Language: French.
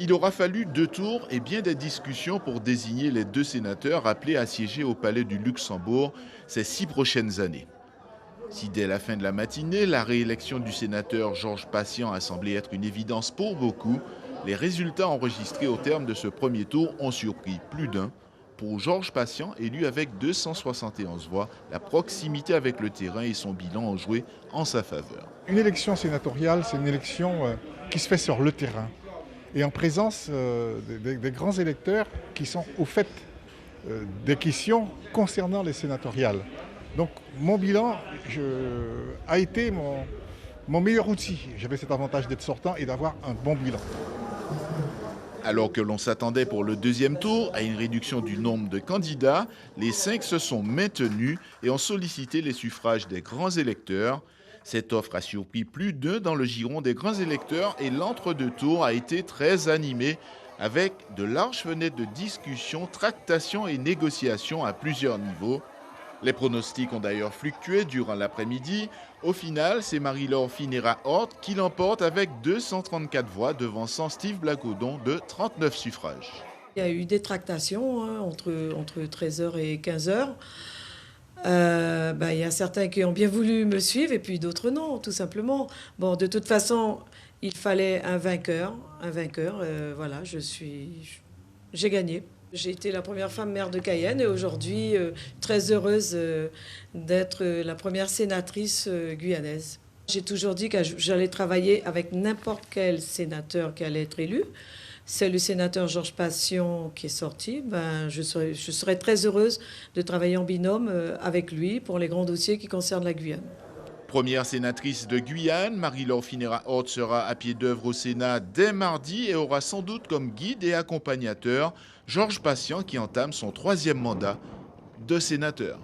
Il aura fallu 2 tours et bien des discussions pour désigner les 2 sénateurs appelés à siéger au Palais du Luxembourg ces 6 prochaines années. Si dès la fin de la matinée, la réélection du sénateur Georges Patient a semblé être une évidence pour beaucoup, les résultats enregistrés au terme de ce premier tour ont surpris plus d'un. Pour Georges Patient, élu avec 271 voix, la proximité avec le terrain et son bilan ont joué en sa faveur. Une élection sénatoriale, c'est une élection qui se fait sur le terrain et en présence des grands électeurs qui sont au fait des questions concernant les sénatoriales. Donc mon bilan a été mon meilleur outil. J'avais cet avantage d'être sortant et d'avoir un bon bilan. Alors que l'on s'attendait pour le deuxième tour à une réduction du nombre de candidats, les 5 se sont maintenus et ont sollicité les suffrages des grands électeurs. Cette offre a surpris plus d'un dans le giron des grands électeurs et l'entre-deux tours a été très animé avec de larges fenêtres de discussion, tractation et négociation à plusieurs niveaux. Les pronostics ont d'ailleurs fluctué durant l'après-midi. Au final, c'est Marie-Laure Phinera-Hort qui l'emporte avec 234 voix devançant Steve Blacodon de 39 suffrages. Il y a eu des tractations entre 13h et 15h. Il y a certains qui ont bien voulu me suivre et puis d'autres non, tout simplement. Bon, de toute façon, il fallait un vainqueur. Voilà, j'ai gagné. J'ai été la première femme maire de Cayenne et aujourd'hui, très heureuse d'être la première sénatrice guyanaise. J'ai toujours dit que j'allais travailler avec n'importe quel sénateur qui allait être élu. C'est le sénateur Georges Patient qui est sorti. Je serais très heureuse de travailler en binôme avec lui pour les grands dossiers qui concernent la Guyane. Première sénatrice de Guyane, Marie-Laure Phinera-Hort sera à pied d'œuvre au Sénat dès mardi et aura sans doute comme guide et accompagnateur Georges Patient qui entame son 3e mandat de sénateur.